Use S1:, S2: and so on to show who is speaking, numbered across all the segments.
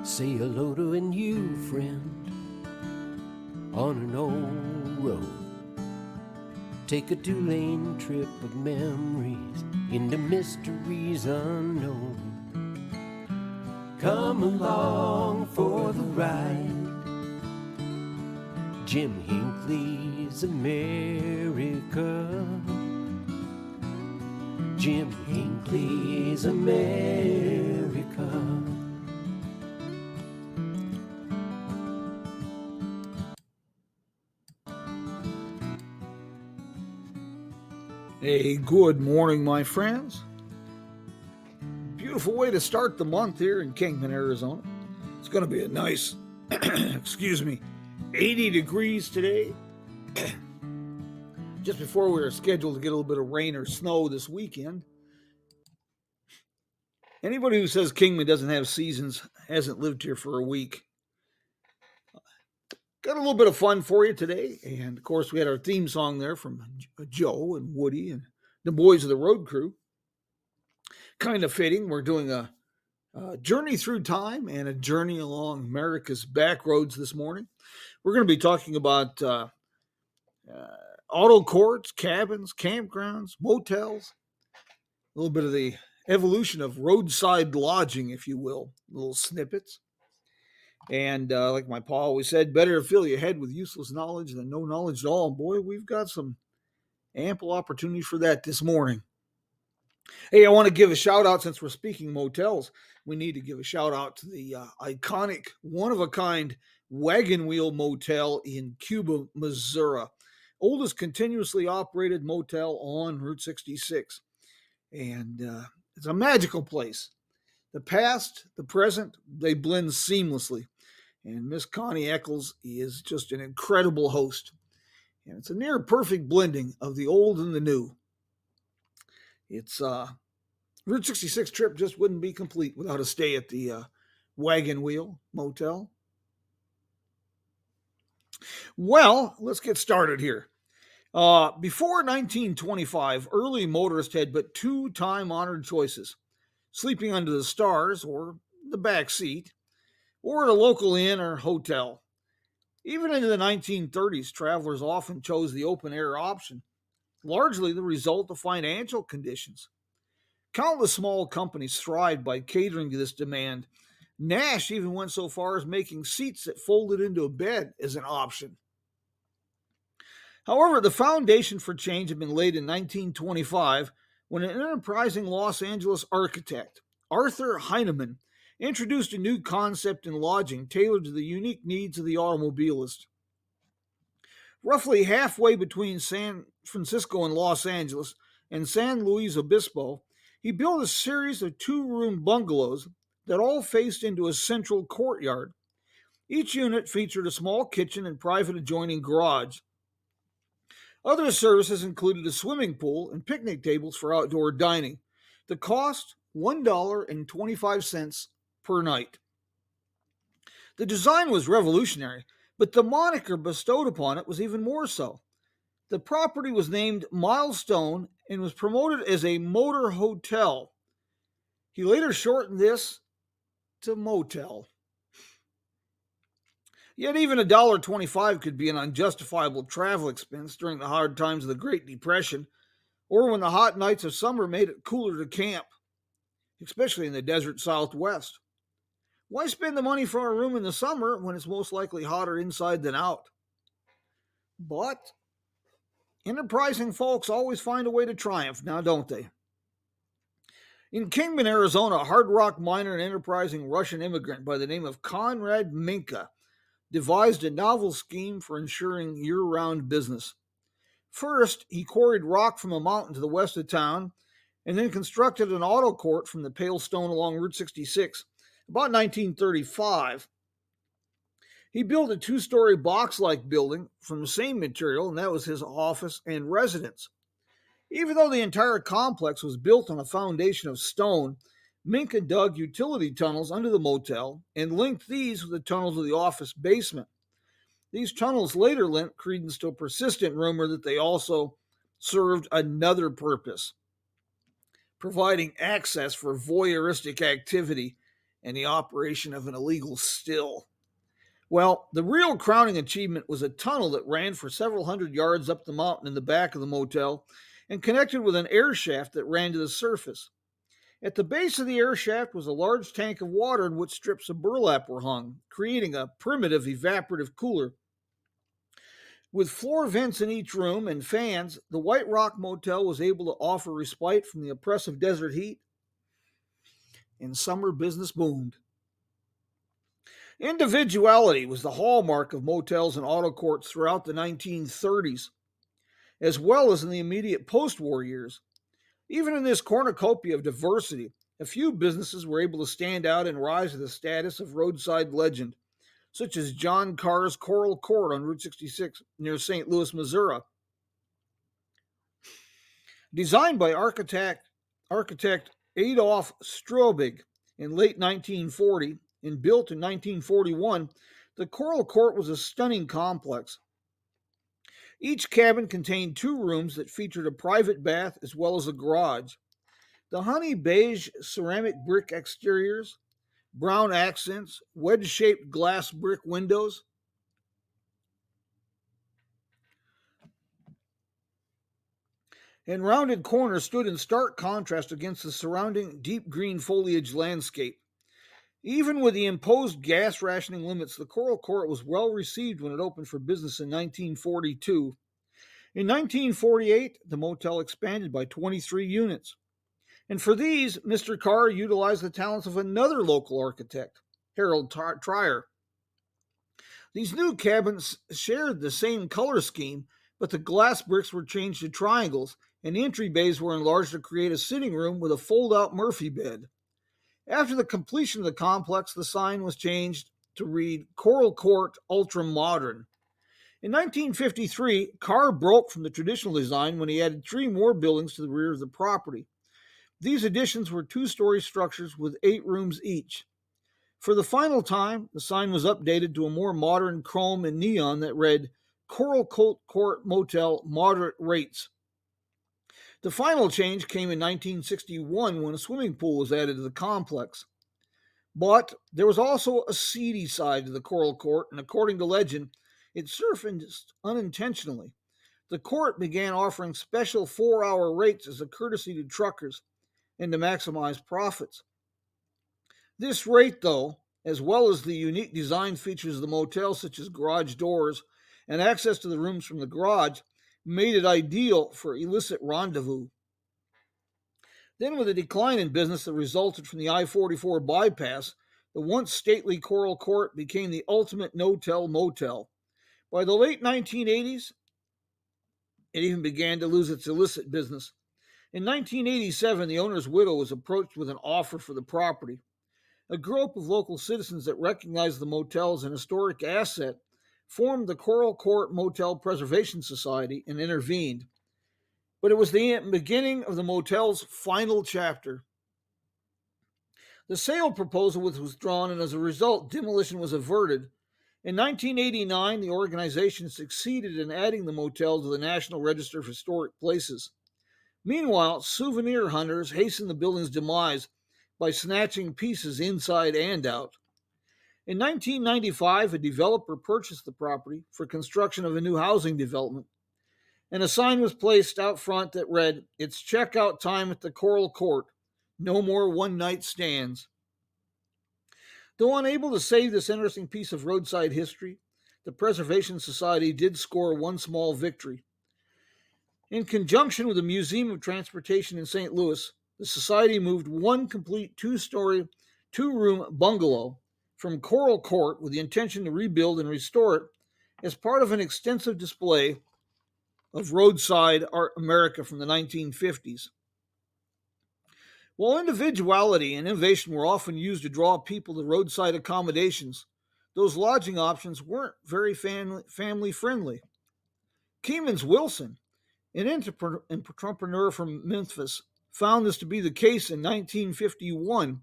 S1: Say hello to a new friend on an old road. Take a 2-lane trip of memories into mysteries unknown. Come along for the ride. Jim Hinckley's America. Jim Hinckley's America.
S2: Hey, good morning, my friends. Beautiful way to start the month here in Kingman, Arizona. It's going to be a nice, 80 degrees today. Just before we were scheduled to get a little bit of rain or snow this weekend. Anybody who says Kingman doesn't have seasons hasn't lived here for a week. Got a little bit of fun for you today. And, of course, we had our theme song there from Joe and Woody and the boys of the road crew. Kind of fitting. We're doing a journey through time and a journey along America's back roads this morning. We're going to be talking about auto courts, cabins, campgrounds, motels, a little bit of the evolution of roadside lodging, if you will, little snippets. And like my pa always said, better to fill your head with useless knowledge than no knowledge at all. And boy, we've got some ample opportunity for that this morning. Hey, I want to give a shout out, since we're speaking motels, we need to give a shout out to the iconic, one-of-a-kind wagon wheel motel in Cuba, Missouri. Oldest continuously operated motel on Route 66. And it's a magical place. The past, the present, they blend seamlessly. And Miss Connie Eccles is just an incredible host. And it's a near perfect blending of the old and the new. It's Route 66 trip just wouldn't be complete without a stay at the Wagon Wheel Motel. Well, let's get started here. Before 1925, early motorists had but two time-honored choices: sleeping under the stars or the back seat, or at a local inn or hotel. Even into the 1930s, travelers often chose the open-air option, largely the result of financial conditions. Countless small companies thrived by catering to this demand. Nash even went so far as making seats that folded into a bed as an option. However, the foundation for change had been laid in 1925 when an enterprising Los Angeles architect, Arthur Heinemann, introduced a new concept in lodging tailored to the unique needs of the automobilist. Roughly halfway between San Francisco and Los Angeles and San Luis Obispo, he built a series of two-room bungalows that all faced into a central courtyard. Each unit featured a small kitchen and private adjoining garage. Other services included a swimming pool and picnic tables for outdoor dining. The cost, $1.25 per night. The design was revolutionary, but the moniker bestowed upon it was even more so. The property was named Milestone and was promoted as a motor hotel. He later shortened this to motel. Yet even $1.25 could be an unjustifiable travel expense during the hard times of the Great Depression, or when the hot nights of summer made it cooler to camp, especially in the desert Southwest. Why spend the money for a room in the summer when it's most likely hotter inside than out? But enterprising folks always find a way to triumph, now don't they? In Kingman, Arizona, a hard rock miner and enterprising Russian immigrant by the name of Konrad Minka devised a novel scheme for ensuring year-round business. First, he quarried rock from a mountain to the west of town, and then constructed an auto court from the pale stone along Route 66. About 1935, he built a two-story box-like building from the same material, and that was his office and residence. Even though the entire complex was built on a foundation of stone, Minka dug utility tunnels under the motel and linked these with the tunnels of the office basement. These tunnels later lent credence to a persistent rumor that they also served another purpose: providing access for voyeuristic activity and the operation of an illegal still. Well, the real crowning achievement was a tunnel that ran for several hundred yards up the mountain in the back of the motel and connected with an air shaft that ran to the surface. At the base of the air shaft was a large tank of water in which strips of burlap were hung, creating a primitive evaporative cooler. With floor vents in each room and fans, the White Rock Motel was able to offer respite from the oppressive desert heat, and summer business boomed. Individuality was the hallmark of motels and auto courts throughout the 1930s, as well as in the immediate post war years. Even in this cornucopia of diversity, a few businesses were able to stand out and rise to the status of roadside legend, such as John Carr's Coral Court on Route 66 near St. Louis, Missouri. Designed by architect Adolf Strobig in late 1940 and built in 1941, the Coral Court was a stunning complex. Each cabin contained 2 rooms that featured a private bath as well as a garage. The honey beige ceramic brick exteriors, brown accents, wedge shaped glass brick windows, and rounded corners stood in stark contrast against the surrounding deep green foliage landscape. Even with the imposed gas rationing limits, the Coral Court was well received when it opened for business in 1942. In 1948, the motel expanded by 23 units. And for these, Mr. Carr utilized the talents of another local architect, Harold Trier. These new cabins shared the same color scheme, but the glass bricks were changed to triangles, and the entry bays were enlarged to create a sitting room with a fold-out Murphy bed. After the completion of the complex, the sign was changed to read Coral Court Ultra Modern. In 1953, Carr broke from the traditional design when he added 3 more buildings to the rear of the property. These additions were 2-story structures with 8 rooms each. For the final time, the sign was updated to a more modern chrome and neon that read Coral Court Motel Moderate Rates. The final change came in 1961 when a swimming pool was added to the complex. But there was also a seedy side to the Coral Court, and according to legend, it surfaced unintentionally. The court began offering special 4-hour rates as a courtesy to truckers and to maximize profits. This rate, though, as well as the unique design features of the motel, such as garage doors and access to the rooms from the garage, made it ideal for illicit rendezvous. Then, with a decline in business that resulted from the I-44 bypass, the once stately Coral Court became the ultimate no-tell motel. By the late 1980s, it even began to lose its illicit business. In 1987, the owner's widow was approached with an offer for the property. A group of local citizens that recognized the motel as an historic asset formed the Coral Court Motel Preservation Society and intervened. But it was the beginning of the motel's final chapter. The sale proposal was withdrawn, and as a result, demolition was averted. In 1989, the organization succeeded in adding the motel to the National Register of Historic Places. Meanwhile, souvenir hunters hastened the building's demise by snatching pieces inside and out. In 1995, a developer purchased the property for construction of a new housing development, and a sign was placed out front that read, "It's checkout time at the Coral Court. No more one-night stands." Though unable to save this interesting piece of roadside history, the Preservation Society did score one small victory. In conjunction with the Museum of Transportation in St. Louis, the Society moved one complete 2-story, 2-room bungalow from Coral Court with the intention to rebuild and restore it as part of an extensive display of roadside art America from the 1950s. While individuality and innovation were often used to draw people to roadside accommodations, those lodging options weren't very family friendly. Kingman's Wilson, an entrepreneur from Memphis, found this to be the case in 1951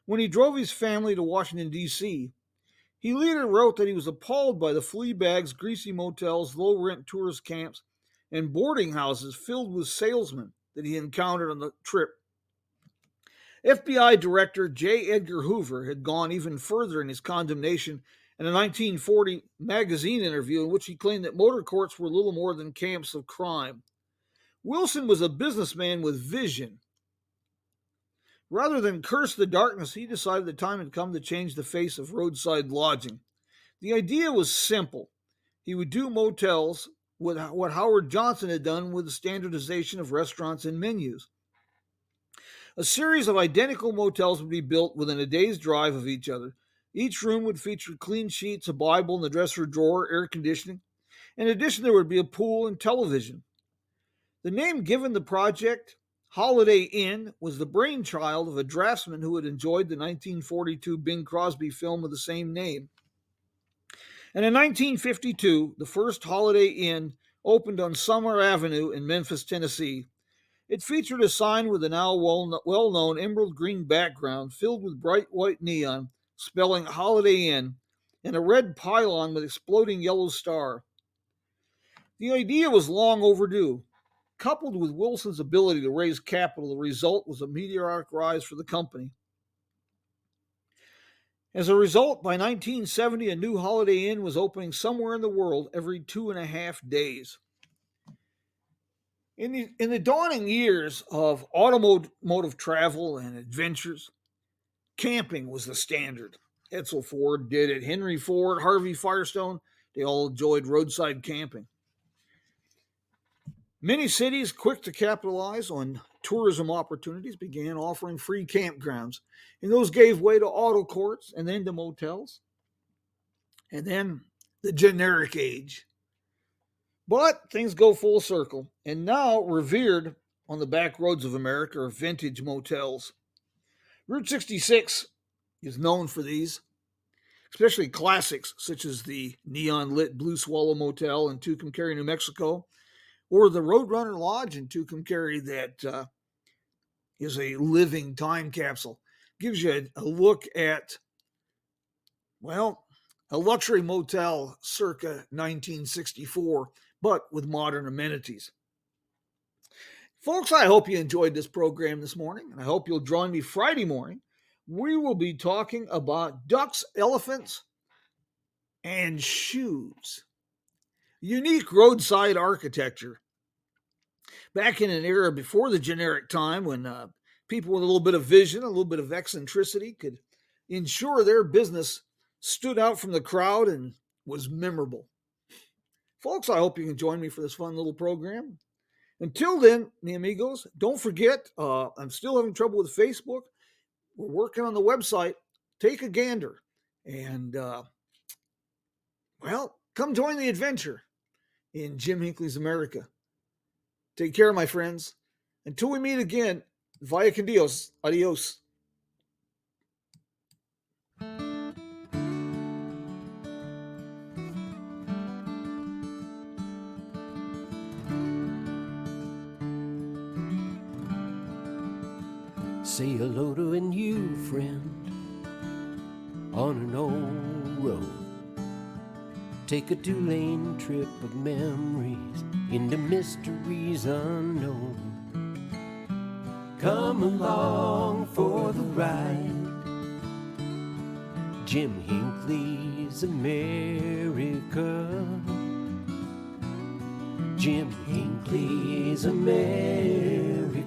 S2: when he drove his family to Washington, D.C. He later wrote that he was appalled by the flea bags, greasy motels, low-rent tourist camps, and boarding houses filled with salesmen that he encountered on the trip. FBI Director J. Edgar Hoover had gone even further in his condemnation in a 1940 magazine interview in which he claimed that motor courts were little more than camps of crime. Wilson was a businessman with vision. Rather than curse the darkness, he decided the time had come to change the face of roadside lodging. The idea was simple. He would do motels with what Howard Johnson had done with the standardization of restaurants and menus. A series of identical motels would be built within a day's drive of each other. Each room would feature clean sheets, a Bible in the dresser drawer, air conditioning. In addition, there would be a pool and television. The name given the project, Holiday Inn, was the brainchild of a draftsman who had enjoyed the 1942 Bing Crosby film of the same name. And in 1952, the first Holiday Inn opened on Summer Avenue in Memphis, Tennessee. It featured a sign with a now well-known emerald green background filled with bright white neon spelling Holiday Inn and a red pylon with exploding yellow star. The idea was long overdue. Coupled with Wilson's ability to raise capital, the result was a meteoric rise for the company. As a result, by 1970, a new Holiday Inn was opening somewhere in the world every 2.5 days. In the dawning years of automotive travel and adventures, camping was the standard. Edsel Ford did it. Henry Ford, Harvey Firestone, they all enjoyed roadside camping. Many cities, quick to capitalize on tourism opportunities, began offering free campgrounds, and those gave way to auto courts and then to motels, and then the generic age. But things go full circle, and now revered on the back roads of America are vintage motels. Route 66 is known for these, especially classics such as the neon-lit Blue Swallow Motel in Tucumcari, New Mexico, or the Roadrunner Lodge in Tucumcari that is a living time capsule. Gives you a look at, well, a luxury motel circa 1964, but with modern amenities. Folks, I hope you enjoyed this program this morning, and I hope you'll join me Friday morning. We will be talking about ducks, elephants, and shoes. Unique roadside architecture. Back in an era before the generic time when people with a little bit of vision, a little bit of eccentricity could ensure their business stood out from the crowd and was memorable. Folks, I hope you can join me for this fun little program. Until then, mi amigos, don't forget, I'm still having trouble with Facebook. We're working on the website. Take a gander. And, come join the adventure in Jim Hinckley's America. Take care, my friends. Until we meet again, vaya con Dios. Adios.
S1: Say hello to a new friend on an old road. Take a 2-lane trip of memories into mysteries unknown. Come along for the ride. Jim Hinckley's America. Jim Hinckley's America.